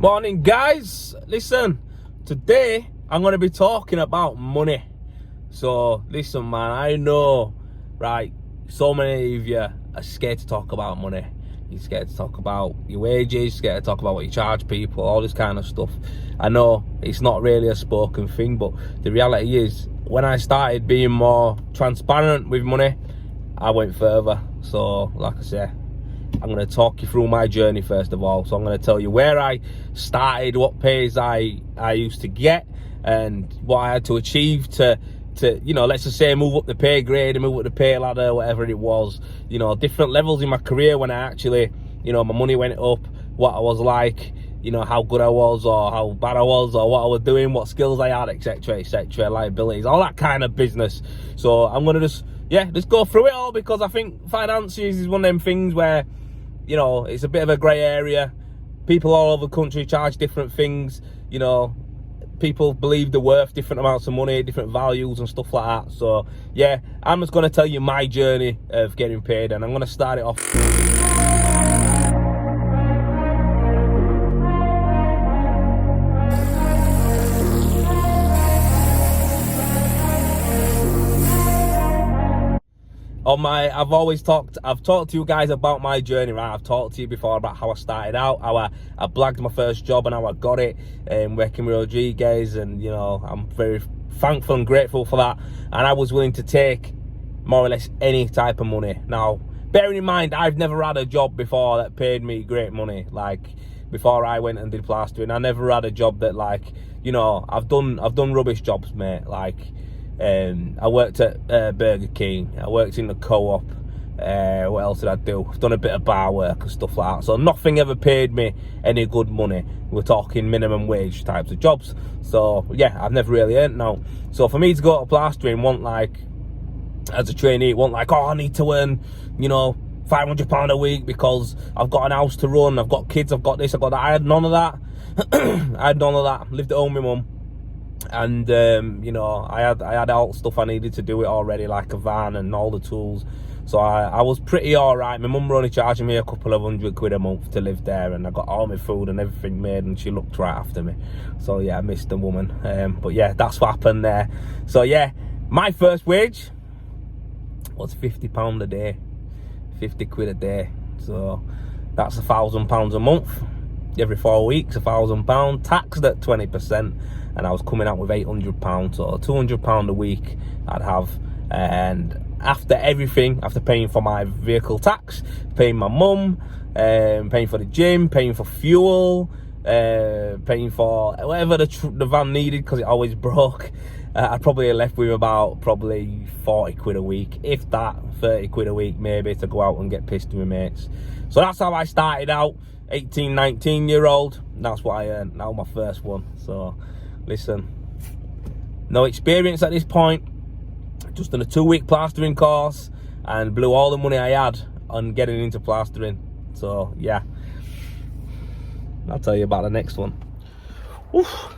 Morning guys, listen, today I'm going to be talking about money. So listen man, I know, right, so many of you are scared to talk about money. You're scared to talk about your wages, scared to talk about what you charge people, all this kind of stuff. I know it's not really a spoken thing, but the reality is when I started being more transparent with money, I went further. So like I say, I'm going to talk you through my journey first of all. So I'm going to tell you where I started, what pays I used to get, and what I had to achieve to you know, let's just say move up the pay grade and move up the pay ladder, whatever it was. You know, different levels in my career when I actually, you know, my money went up, what I was like, you know, how good I was or how bad I was or what I was doing, what skills I had, etc., liabilities, all that kind of business. So I'm going to just go through it all, because I think finances is one of them things where, you know, it's a bit of a grey area. People all over the country charge different things. You know, people believe they're worth different amounts of money, different values and stuff like that. So yeah, I'm just going to tell you my journey of getting paid, and I'm going to start it off. I've talked to you guys about my journey, right? I've talked to you before about how I started out, how I blagged my first job and how I got it, working with Rodriguez, and you know, I'm very thankful and grateful for that. And I was willing to take more or less any type of money. Now, bearing in mind, I've never had a job before that paid me great money. Like before I went and did plastering, I never had a job that, like, you know, I've done rubbish jobs, mate. Like, I worked at Burger King, I worked in the co-op, what else did I do? I've done a bit of bar work and stuff like that. So nothing ever paid me any good money. We're talking minimum wage types of jobs. So yeah, I've never really earned now. So for me to go to plastering, want like, as a trainee, want like, oh, I need to earn, you know, £500 a week because I've got an house to run, I've got kids, I've got this, I've got that. I had none of that. I had none of that. Lived at home with my mum. And you know, I had all the stuff I needed to do it already, like a van and all the tools. So I was pretty alright. My mum were only charging me a couple of £100 a month to live there, and I got all my food and everything made, and she looked right after me. So yeah, I missed the woman. But yeah, that's what happened there. So yeah, my first wage was £50 a day, £50 a day. So that's £1,000 a month. Every 4 weeks, £1,000, taxed at 20%, and I was coming out with £800, so £200 a week I'd have. And after everything, after paying for my vehicle tax, paying my mum, paying for the gym, paying for fuel, paying for whatever the van needed, because it always broke, I probably left with about £40 a week, if that, £30 a week maybe, to go out and get pissed with my mates. So that's how I started out. 18, 19-year-old, that's what I earned. That was my first one. So listen, no experience at this point, just done a 2-week plastering course and blew all the money I had on getting into plastering. So yeah, I'll tell you about the next one. Oof.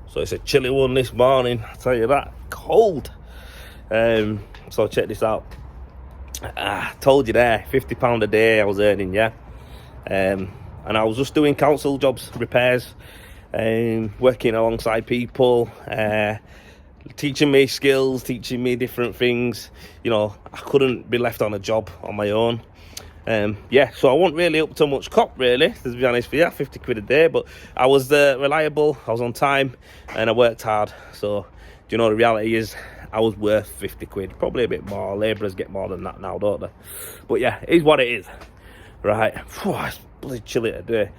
So it's a chilly one this morning, I'll tell you that. Cold. So check this out. Told you there, £50 a day I was earning, yeah. And I was just doing council jobs, repairs, working alongside people, teaching me skills, teaching me different things. You know, I couldn't be left on a job on my own. Yeah, so I wasn't really up to much cop, really, to be honest with you, £50 a day. But I was reliable, I was on time, and I worked hard. So, do you know, the reality is I was worth £50, probably a bit more. Labourers get more than that now, don't they? But yeah, it is what it is. Right, it's bloody chilly today.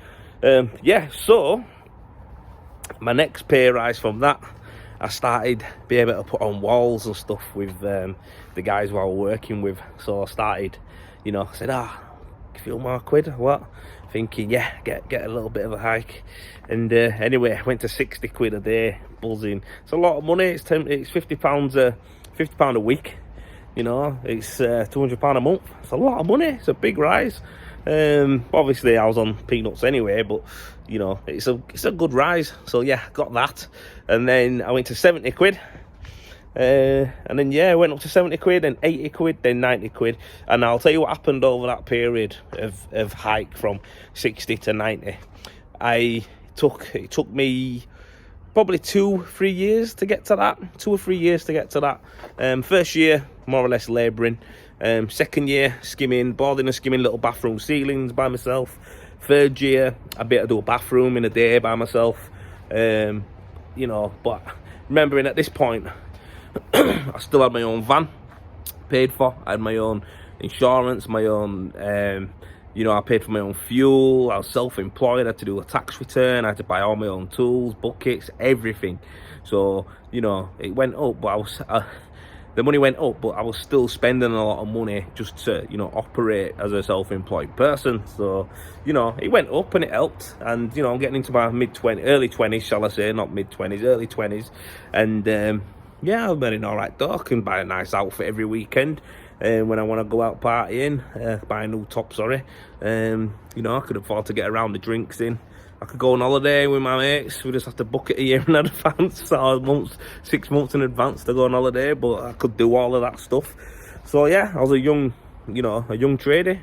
Yeah, so my next pay rise from that, I started being able to put on walls and stuff with the guys who I was working with. So I started, you know, I said, a few more quid, what? Thinking, yeah, get a little bit of a hike. And anyway, I went to £60 a day, buzzing. It's a lot of money. It's £50 a week. You know, it's £200 a month. It's a lot of money. It's a big rise. Obviously I was on peanuts anyway, but you know, it's a good rise. So yeah, got that. And then I went to £70, and then yeah, I went up to £70, then £80, then £90. And I'll tell you what happened over that period of hike from 60 to 90. I it took me probably 2-3 years to get to that. 2 or 3 years to get to that. First year, more or less labouring. Second year, skimming, boarding and skimming little bathroom ceilings by myself. Third year, I be able to do a bathroom in a day by myself. You know, but remembering at this point, I still had my own van paid for. I had my own insurance, my own, you know, I paid for my own fuel. I was self-employed. I had to do a tax return. I had to buy all my own tools, buckets, everything. So, you know, it went up, but the money went up, but I was still spending a lot of money just to, you know, operate as a self-employed person. So, you know, it went up and it helped. And, you know, I'm getting into my early 20s, shall I say, not mid-20s, early 20s. And, yeah, I'm earning all right though. I can buy a nice outfit every weekend. When I want to go out partying, buy a new top, sorry. You know, I could afford to get around the drinks in. I could go on holiday with my mates. We just have to book it a year in advance, or 6 months in advance to go on holiday, but I could do all of that stuff. So yeah, I was a young trader.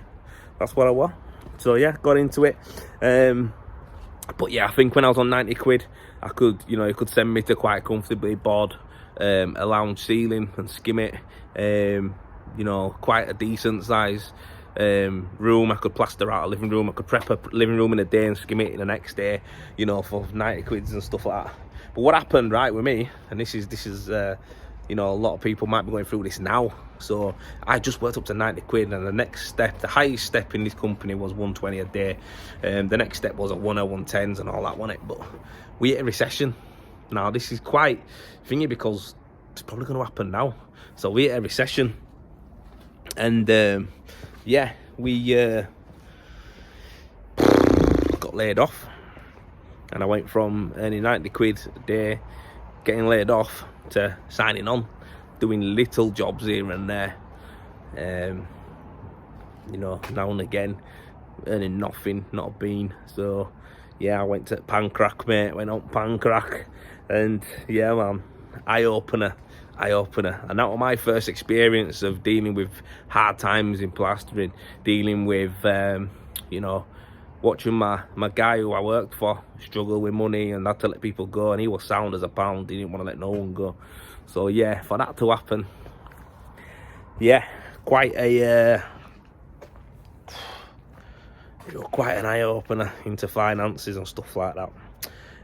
That's what I was. So yeah, got into it. But yeah, I think when I was on 90 quid, I could, you know, it could send me to quite comfortably board a lounge ceiling and skim it. You know, quite a decent size room. I could plaster out a living room. I could prep a living room in a day and skim it in the next day, you know, for 90 quids and stuff like that. But what happened, right, with me, and this is you know, a lot of people might be going through this now. So I just worked up to 90 quid, and the next step, the highest step in this company was 120 a day. The next step was a 110s and all that, wasn't it? But we hit a recession. Now this is quite thingy because it's probably going to happen now. So we hit a recession. And yeah, we got laid off, and I went from earning 90 quid a day, getting laid off, to signing on, doing little jobs here and there. You know, now and again, earning nothing, not a bean. So yeah, I went to Pancrack, mate. Went on Pancrack, and yeah, man, eye opener. And that was my first experience of dealing with hard times in plastering, dealing with you know, watching my guy who I worked for struggle with money and had to let people go, and he was sound as a pound. He didn't want to let no one go. So yeah, for that to happen, yeah, quite a you know, quite an eye opener into finances and stuff like that.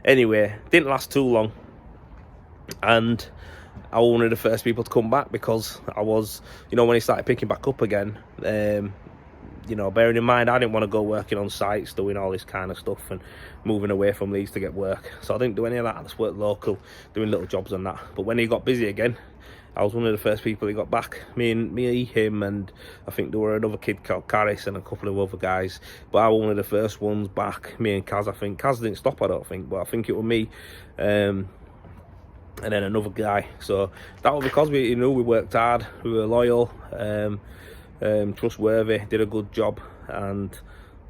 Anyway, didn't last too long, and I was one of the first people to come back, because I was, you know, when it started picking back up again, you know, bearing in mind I didn't want to go working on sites doing all this kind of stuff and moving away from Leeds to get work. So I didn't do any of that. I just worked local, doing little jobs and that. But when he got busy again, I was one of the first people he got back. Me, him, and I think there were another kid called Caris and a couple of other guys. But I was one of the first ones back. Me and Kaz, I think. Kaz didn't stop, I don't think, but I think it was me. And then another guy. So that was because we, you know, we worked hard, we were loyal, trustworthy, did a good job, and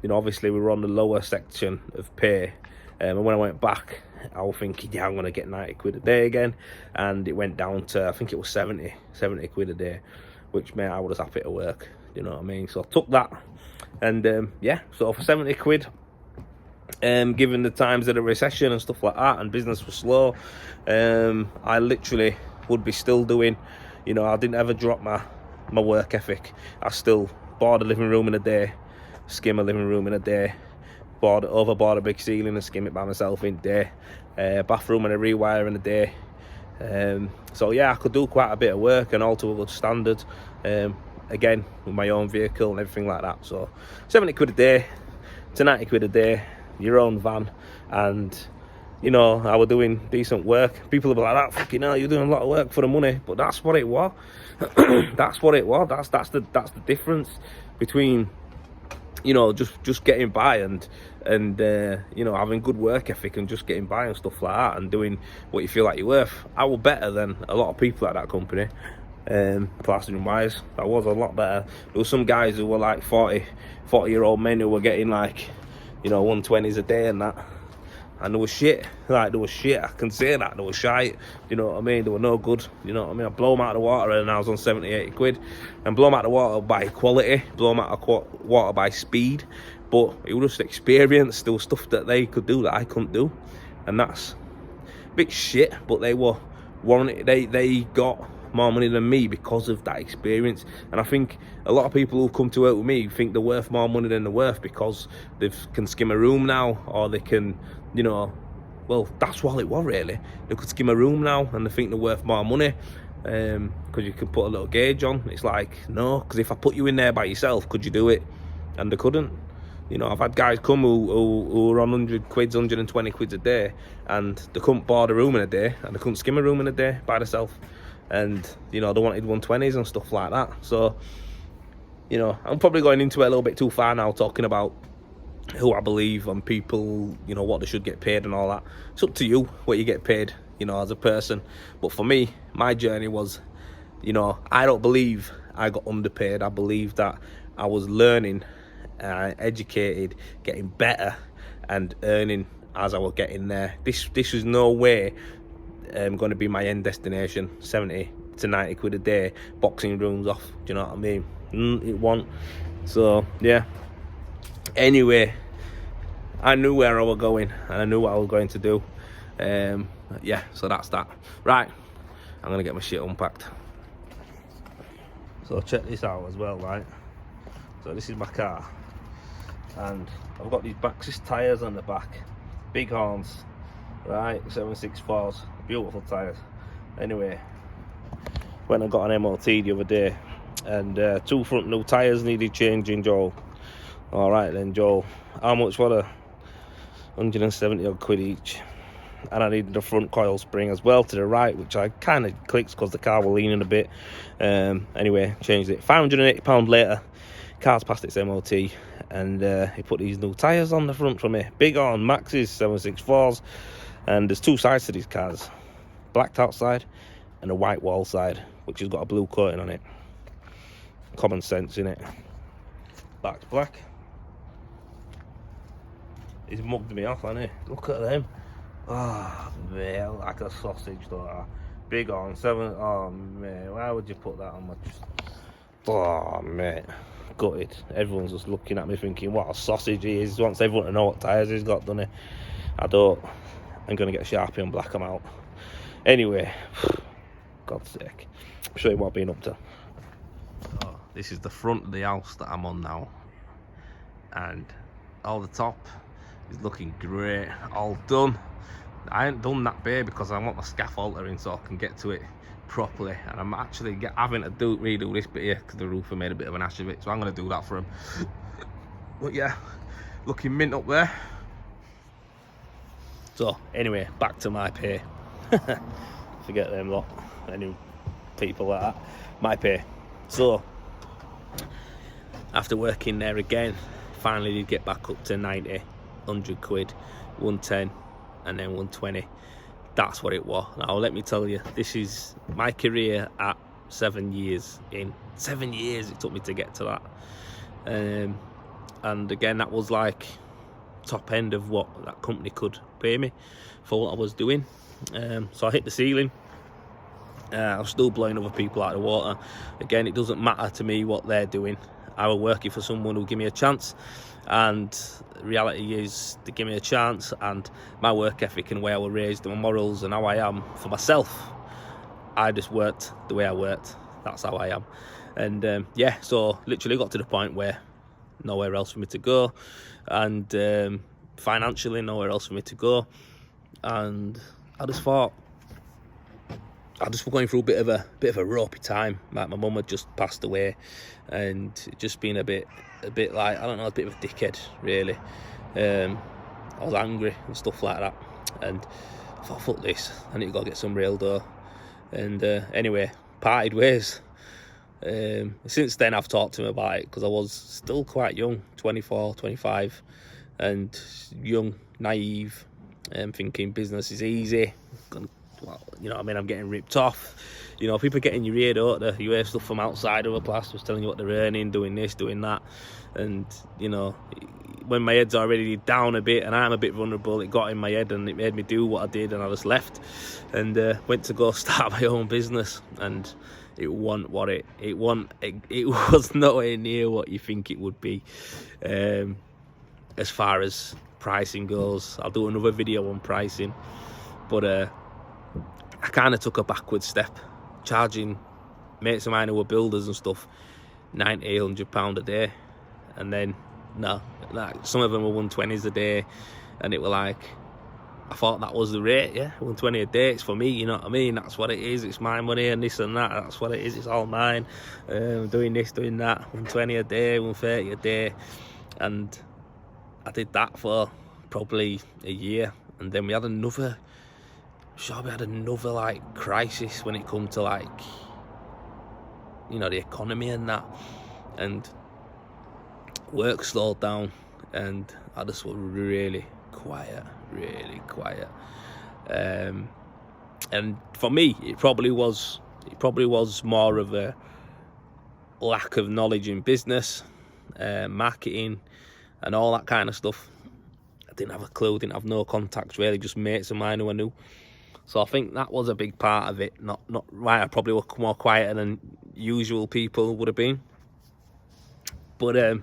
you know, obviously we were on the lower section of pay. And when I went back, I was thinking, yeah, I'm gonna get 90 quid a day again, and it went down to, I think it was 70 quid a day, which, mate, I was happy to work, you know what I mean? So I took that, and yeah, so for 70 quid, given the times of the recession and stuff like that, and business was slow, I literally would be still doing, you know, I didn't ever drop my work ethic. I still board a living room in a day, skim a living room in a day, overboard a big ceiling and skim it by myself in a day, bathroom and a rewire in a day. So yeah, I could do quite a bit of work, and all to a good standard, again with my own vehicle and everything like that. So 70 quid a day to 90 quid a day, your own van, and you know, I was doing decent work. People will be like, that fucking hell, you're doing a lot of work for the money. But that's what it was. That's what it was. That's the difference between, you know, just getting by and you know, having good work ethic and just getting by and stuff like that, and doing what you feel like you're worth. I was better than a lot of people at that company, plastering wise. I was a lot better. There were some guys who were like 40-year-old men who were getting like, you know, 120s a day and that. And there was shit, like there was shit, I can say that, there was shite, you know what I mean, they were no good, you know what I mean. I blow them out of the water and I was on 70, 80 quid, and blow them out of the water by quality, blow them out of water by speed, but it was just experience. There was stuff that they could do that I couldn't do, and that's a bit shit. But they got more money than me because of that experience. And I think a lot of people who come to work with me think they're worth more money than they're worth because they can skim a room now, or they can, you know, well, that's what it was really. They could skim a room now and they think they're worth more money because you can put a little gauge on. It's like, no, because if I put you in there by yourself, could you do it? And they couldn't. You know, I've had guys come who were on 100 quid, 120 quid a day, and they couldn't board a room in a day, and they couldn't skim a room in a day by themselves. And, you know, they wanted 120s and stuff like that. So, you know, I'm probably going into it a little bit too far now, talking about who I believe and people, you know, what they should get paid and all that. It's up to you what you get paid, you know, as a person. But for me, my journey was, you know, I don't believe I got underpaid. I believe that I was learning, educated, getting better, and earning as I was getting there. This was no way going to be my end destination. 70 to 90 quid a day, boxing rooms off. Do you know what I mean? It won't. So yeah. Anyway, I knew where I was going and I knew what I was going to do. Yeah, so that's that. Right, I'm gonna get my shit unpacked. So check this out as well, right? So this is my car, and I've got these Baxis tyres on the back, big horns, right? 764s, beautiful tyres. Anyway, when I got an MOT the other day, and 2 front new tyres needed changing, Joel. All right then, Joel, how much were they? 170 odd quid each. And I needed a front coil spring as well to the right, which I kind of clicked because the car was leaning a bit. Anyway, changed it. £580 later, car's passed its MOT, and he put these new tyres on the front for me. Big on Max's 764s, and there's 2 sides to these cars. Blacked out side and a white wall side, which has got a blue coating on it. Common sense, innit? Back's black. He's mugged me off, hasn't he? Look at them. Oh, man, like a sausage, though. Big on 7. Oh, man, why would you put that on my... Oh, mate. Gutted. Everyone's just looking at me thinking, what a sausage he is. He wants everyone to know what tyres he's got, doesn't he? I don't. I'm going to get a Sharpie and black them out. Anyway, God's sake. I'll show you what I've been up to. Oh, this is the front of the house that I'm on now. And all the top is looking great, all done. I ain't done that bay because I want my scaffolding in so I can get to it properly, and I'm actually having to redo this bit here because the roofer made a bit of an ash of it, so I'm going to do that for him. But yeah, looking mint up there. So anyway, back to my pay. Forget them lot, any people like that. My pay. So after working there again, finally did get back up to 90, 100 quid, 110, and then 120. That's what it was. Now let me tell you, this is my career at 7 years in. 7 years it took me to get to that. And again, that was like top end of what that company could pay me for what I was doing. So I hit the ceiling. I was still blowing other people out of the water. Again, it doesn't matter to me what they're doing. I was working for someone who'll give me a chance, and the reality is they give me a chance, and my work ethic and the way I was raised and my morals and how I am for myself, I just worked the way I worked. That's how I am. And yeah, so literally got to the point where nowhere else for me to go, and financially nowhere else for me to go, and I just thought I just was going through a bit of a ropey time. Like, my mum had just passed away, and just been a bit like, I don't know, a bit of a dickhead really. I was angry and stuff like that, and I thought, fuck this, I need to go get some real dough. And anyway, parted ways. Since then I've talked to him about it, because I was still quite young, 24, 25, and young, naive, thinking business is easy. Well, you know what I mean, I'm getting ripped off. You know, people getting your ear, don't they? You hear stuff from outside of a plasterers telling you what they're earning, doing this, doing that. And, you know, when my head's already down a bit and I'm a bit vulnerable, it got in my head and it made me do what I did, and I just left and went to go start my own business. And it wasn't what it was nowhere near what you think it would be. as far as pricing goes. I'll do another video on pricing, but I kind of took a backward step, charging mates of mine who were builders and stuff £90, £100 a day, and then like some of them were 120s a day, and it were like, I thought that was the rate, yeah, 120 a day, it's for me, you know what I mean, that's what it is, it's my money and this and that, that's what it is, it's all mine, doing this, doing that, 120 a day, 130 a day, and I did that for probably a year, and then we had another like crisis when it come to like, you know, the economy and that, and work slowed down, and I just was really quiet, and for me it probably was more of a lack of knowledge in business, marketing and all that kind of stuff. I didn't have a clue, didn't have no contacts really, just mates of mine who I knew. So I think that was a big part of it, not why I probably were more quieter than usual people would have been. But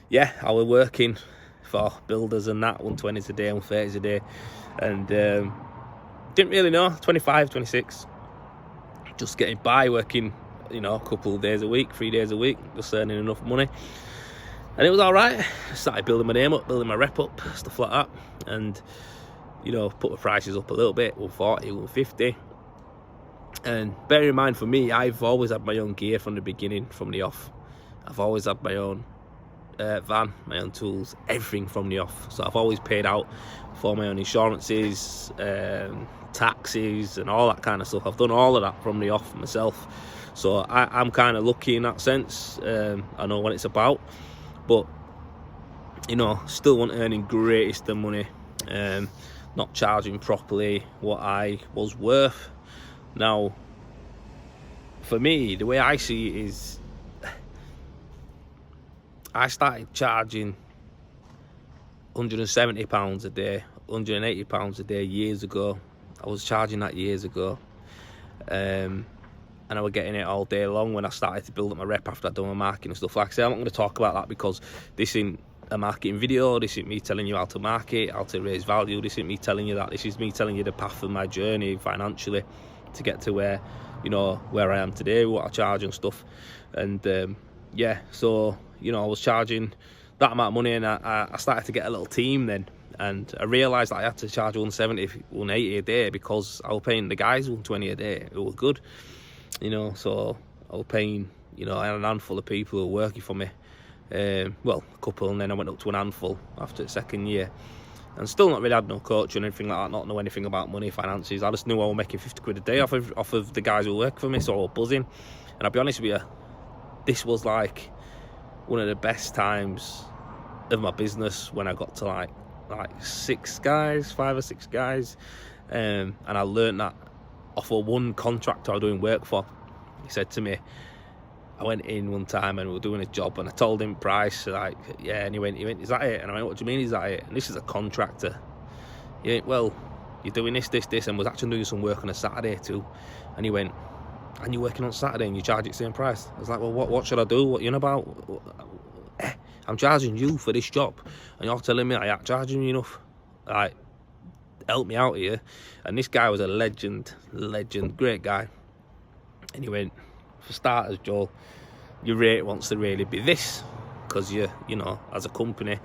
yeah, I was working for builders and that, 120s a day, 130s a day, and didn't really know, 25, 26, just getting by, working, you know, a couple of days a week, 3 days a week, just earning enough money, and it was all right. I started building my name up, building my rep up, stuff like that, and, you know, put the prices up a little bit, 140, 150, and bear in mind, for me, I've always had my own gear from the beginning, from the off. I've always had my own van, my own tools, everything from the off. So I've always paid out for my own insurances, taxes and all that kind of stuff. I've done all of that from the off myself. So I'm kind of lucky in that sense. I know what it's about, but, you know, still weren't earning greatest of money, not charging properly what I was worth. Now, for me, the way I see it is, I started charging £170 a day, £180 a day years ago. I was charging that years ago. And I was getting it all day long when I started to build up my rep after I'd done my marketing and stuff. Like I say, I'm not going to talk about that because this isn't a marketing video. This isn't me telling you how to market, how to raise value. This isn't me telling you that. This is me telling you the path of my journey financially to get to where, you know, where I am today, what I charge and stuff. And yeah, so, you know, I was charging that amount of money, and I started to get a little team then, and I realised that I had to charge 170, 180 a day because I was paying the guys 120 a day who were good, you know. So I was paying, you know, I had a handful of people who were working for me, well, a couple, and then I went up to an handful after the second year, and still not really had no coach or anything like that, not know anything about money, finances. I just knew I was making 50 quid a day off of the guys who work for me, so I was buzzing. And I'll be honest with you, this was like one of the best times of my business when I got to like 6 guys, 5 or 6 guys, and I learned that off of one contractor I was doing work for. He said to me, I went in one time and we were doing a job, and I told him price, like, yeah, and he went, is that it? And I went, what do you mean, is that it? And this is a contractor. He went, well, you're doing this, and was actually doing some work on a Saturday too. And he went, and you're working on Saturday and you charge it the same price? I was like, well, what should I do? What are you on about? I'm charging you for this job, and you're telling me I ain't charging you enough. Like, help me out here. And this guy was a legend, great guy. And he went, for starters, Joel, your rate wants to really be this, because you know, as a company,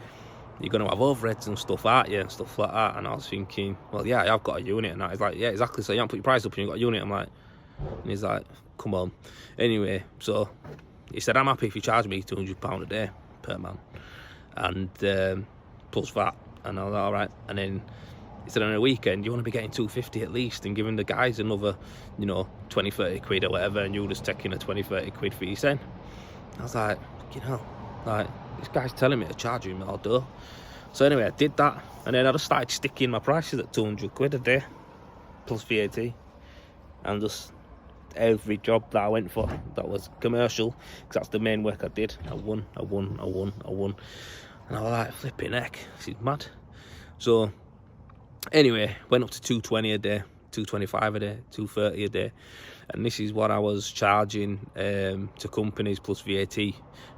you're going to have overheads and stuff, aren't you, and stuff like that. And I was thinking, well, yeah, I've got a unit. And he's like, yeah, exactly. So you haven't put your price up and you've got a unit. I'm like, and he's like, come on. Anyway, so he said, I'm happy if you charge me £200 a day per man, and plus VAT. And I was like, all right. And then he said, on a weekend, you want to be getting 250 at least, and giving the guys another, you know, 20, 30 quid or whatever, and you're just taking a 20, 30 quid for your cent. I was like, you know, like, this guy's telling me to charge him, I'll do. So anyway, I did that, and then I just started sticking my prices at 200 quid a day, plus VAT, and just every job that I went for that was commercial, because that's the main work I did, I won. And I was like, flipping heck, this is mad. So anyway, went up to 220 a day, 225 a day, 230 a day, and this is what I was charging to companies plus VAT when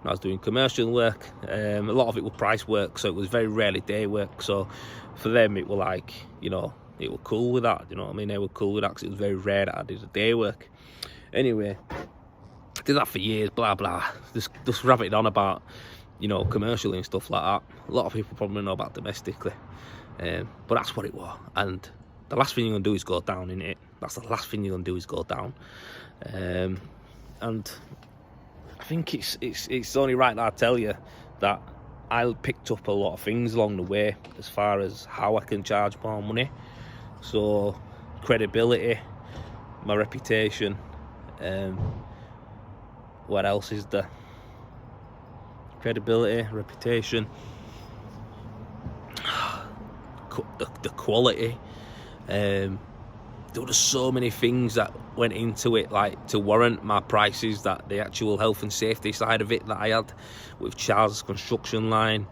I was doing commercial work. A lot of it was price work, so it was very rarely day work. So for them, it was like, you know, it was cool with that. You know what I mean? They were cool with that because it was very rare that I did a day work. Anyway, I did that for years. Blah blah. Just rabbited on about, you know, commercially and stuff like that. A lot of people probably know about domestically, but that's what it was. And the last thing you're gonna do is go down, innit? That's the last thing you're gonna do is go down. And I think it's only right that I tell you that I picked up a lot of things along the way as far as how I can charge more money. So credibility, my reputation. What else is there? Credibility, reputation, the quality. There were so many things that went into it, like to warrant my prices, that the actual health and safety side of it that I had with Charles Construction Line.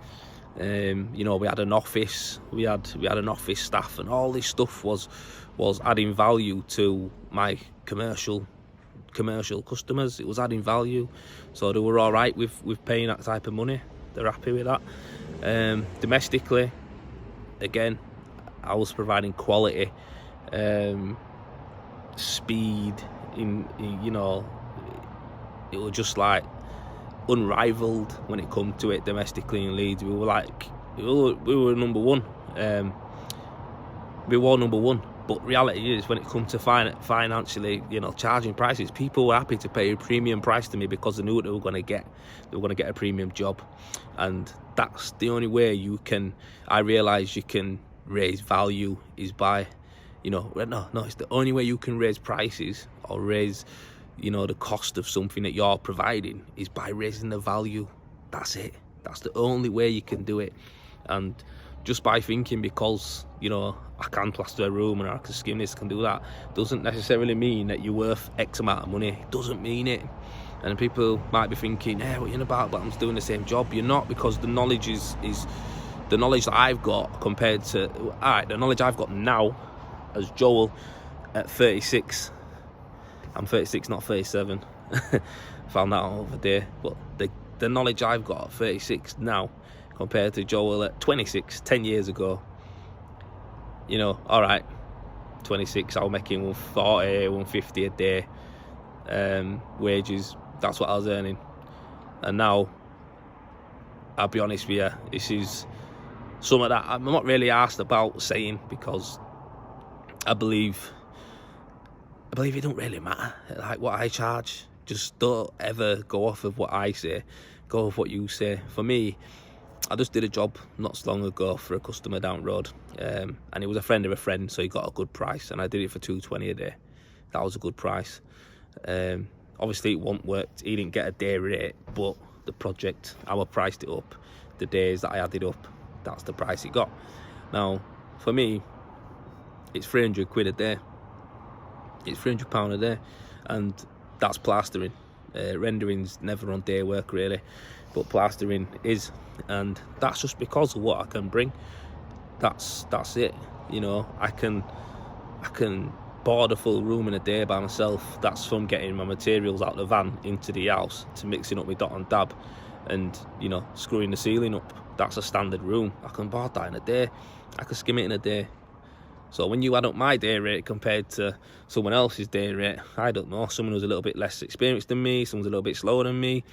You know, we had an office, we had an office staff, and all this stuff was adding value to my commercial customers. It was adding value, so they were all right with paying that type of money. They're happy with that. Domestically, again, I was providing quality, speed. You know, it was just like unrivaled when it come to it domestically in Leeds. We were number one. We were number one. But reality is, when it comes to financially, you know, charging prices, people were happy to pay a premium price to me because they knew what they were going to get. They were going to get a premium job, and that's the only way you can. I realised you can raise value is by, you know, no, it's the only way you can raise prices or raise, you know, the cost of something that you're providing is by raising the value. That's it. That's the only way you can do it. And just by thinking, because, you know, I can plaster a room and I can skim this, can do that, doesn't necessarily mean that you're worth X amount of money. It doesn't mean it. And people might be thinking, hey, what are you about? But I'm doing the same job. You're not, because the knowledge is the knowledge that I've got compared to, the knowledge I've got now as Joel at 36. I'm 36, not 37. Found that out over there. But the knowledge I've got at 36 now compared to Joel at 26, 10 years ago, you know, all right, 26, I was making 140, 150 a day wages. That's what I was earning. And now, I'll be honest with you, this is something that I'm not really asked about saying, because I believe it don't really matter, like what I charge. Just don't ever go off of what I say, go off what you say. For me, I just did a job not so long ago for a customer down the road, and it was a friend of a friend, so he got a good price, and I did it for $220 a day. That was a good price. Obviously it won't work, he didn't get a day rate, but the project, I priced it up, the days that I added up, that's the price it got. Now for me, it's 300 quid a day. It's £300 a day, and that's plastering. Rendering's never on day work really, but plastering is, and that's just because of what I can bring. That's it. You know, I can board a full room in a day by myself. That's from getting my materials out of the van into the house to mixing up my dot and dab, and, you know, screwing the ceiling up. That's a standard room. I can board that in a day. I can skim it in a day. So when you add up my day rate compared to someone else's day rate, I don't know, someone who's a little bit less experienced than me, someone's a little bit slower than me,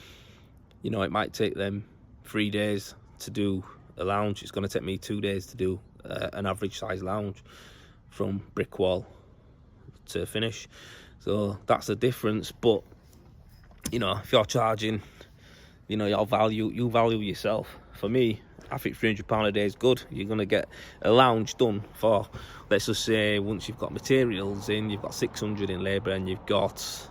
you know, it might take them 3 days to do a lounge. It's going to take me 2 days to do an average size lounge from brick wall to finish. So that's the difference. But, you know, if you're charging, you know, you value yourself. For me, I think £300 a day is good. You're going to get a lounge done for, let's just say, once you've got materials in, you've got 600 in labour, and you've got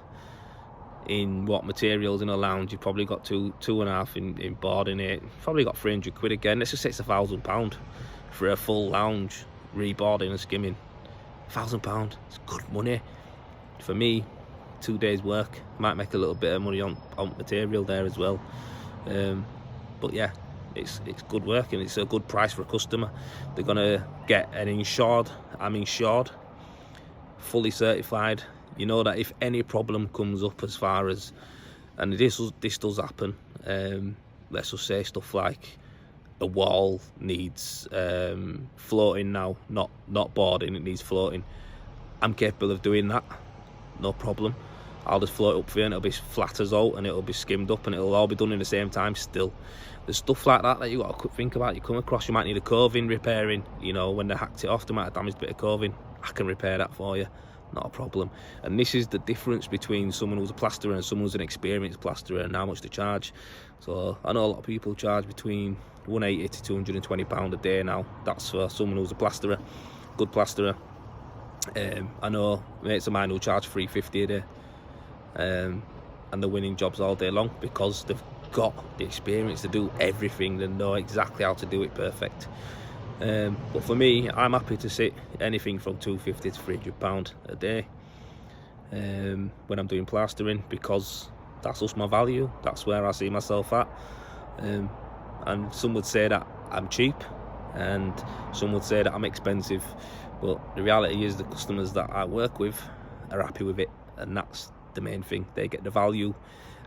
in what materials in a lounge, you've probably got two and a half in boarding it, probably got 300 quid again. Let's just say it's £1,000 for a full lounge, reboarding and skimming. £1,000, it's good money. For me, 2 days work, might make a little bit of money on material there as well. But yeah, it's good work, and it's a good price for a customer. They're gonna get an insured, I'm insured fully certified. You know that if any problem comes up as far as, and this does happen, let's just say stuff like a wall needs floating now, not boarding, it needs floating. I'm capable of doing that, no problem. I'll just float it up for you and it'll be flat as out and it'll be skimmed up and it'll all be done in the same time still. There's stuff like that you got to think about. You come across, you might need a coving repairing, you know, when they hacked it off, they might have damaged a bit of coving. I can repair that for you, not a problem. And this is the difference between someone who's a plasterer and someone who's an experienced plasterer and how much they charge. So I know a lot of people charge between £180 to £220 a day now. That's for someone who's a plasterer, good plasterer. I know mates of mine who charge £350 a day, and they're winning jobs all day long because they've got the experience to do everything. They know exactly how to do it perfect. But for me, I'm happy to sit anything from £250 to £300 a day when I'm doing plastering, because that's just my value. That's where I see myself at. And some would say that I'm cheap, and some would say that I'm expensive. But the reality is the customers that I work with are happy with it, and that's the main thing. They get the value,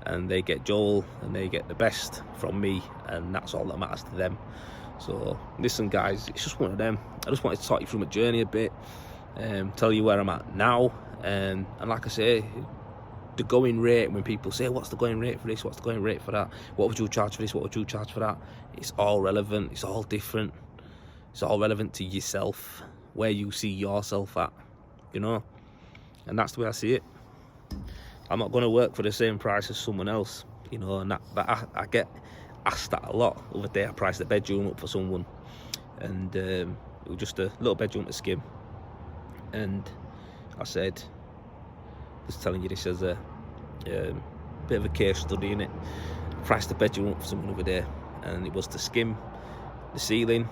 and they get Joel, and they get the best from me, and that's all that matters to them. So listen guys, it's just one of them. I just wanted to talk you through my journey a bit, tell you where I'm at now, and like I say, the going rate, when people say what's the going rate for this, what's the going rate for that, what would you charge for this, what would you charge for that, it's all relevant, it's all different, it's all relevant to yourself, where you see yourself at, you know. And that's the way I see it. I'm not going to work for the same price as someone else, you know. And that I get asked that a lot. The other day I priced a bedroom up for someone, and it was just a little bedroom to skim, and I said, just telling you this as a bit of a case study in it, I priced the bedroom up for someone the other day, and it was to skim the ceiling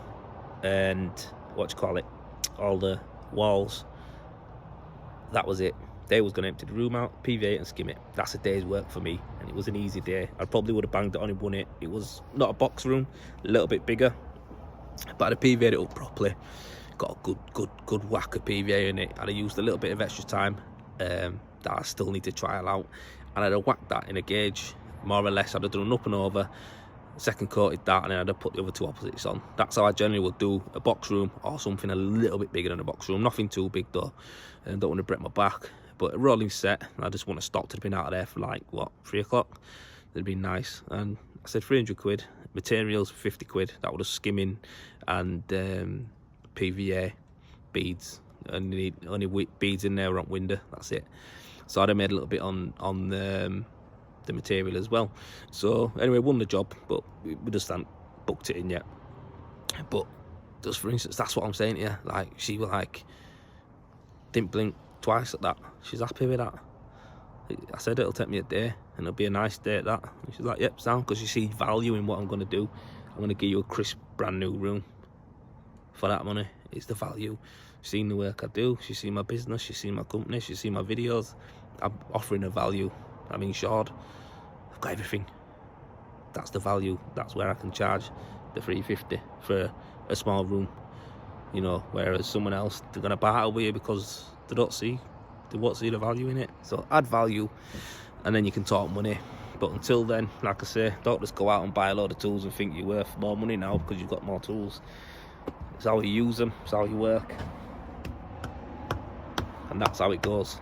and all the walls. That was it. They was going to empty the room out, PVA and skim it. That's a day's work for me, and it was an easy day. I probably would have banged it on and won it. It was not a box room, a little bit bigger, but I'd PVA'd it up properly. Got a good whack of PVA in it. I'd have used a little bit of extra time that I still need to trial out, and I'd have whacked that in a gauge, more or less. I'd have done an up and over, second coated that, and then I'd have put the other two opposites on. That's how I generally would do a box room, or something a little bit bigger than a box room. Nothing too big though, and don't want to break my back. But a rolling set, I just want to stop to have been out of there for like, what, 3 o'clock? That'd be nice. And I said 300 quid, materials 50 quid. That would have skimming and PVA, beads. Only beads in there on window, that's it. So I'd have made a little bit on the material as well. So anyway, won the job, but we just haven't booked it in yet. But just for instance, that's what I'm saying to you. Like, she was like, didn't blink twice at that. She's happy with that. I said it'll take me a day and it'll be a nice day at that. And she's like, yep, sound, because you see value in what I'm going to do. I'm going to give you a crisp brand new room for that money. It's the value. She's seen the work I do, she's seen my business, she's seen my company, she's seen my videos. I'm offering a value. I'm insured, I've got everything. That's the value. That's where I can charge the $350 for a small room, you know. Whereas someone else, they're going to battle with you because they won't see the value in it. So add value, and then you can talk money. But until then, like I say, don't just go out and buy a load of tools and think you're worth more money now because you've got more tools. It's how you use them, it's how you work, and that's how it goes.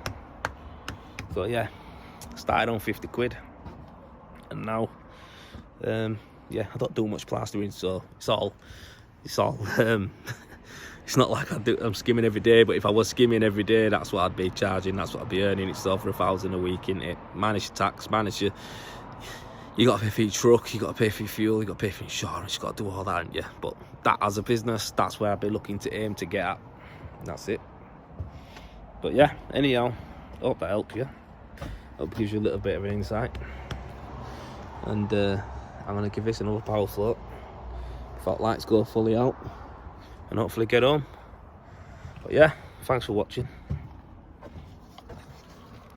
So yeah, started on 50 quid, and now yeah, I don't do much plastering, so it's all it's not like I'm skimming every day. But if I was skimming every day, that's what I'd be charging, that's what I'd be earning. It's over £1,000 a week, isn't it? Manage your tax, manage your, you got to pay for your truck, you got to pay for your fuel, you got to pay for insurance, you got to do all that, haven't you? But that, as a business, that's where I'd be looking to aim to get at. That's it. But yeah, anyhow, hope that helped you. Hope it gives you a little bit of an insight. And I'm going to give this another power float before lights go fully out, and hopefully get home. But yeah, thanks for watching.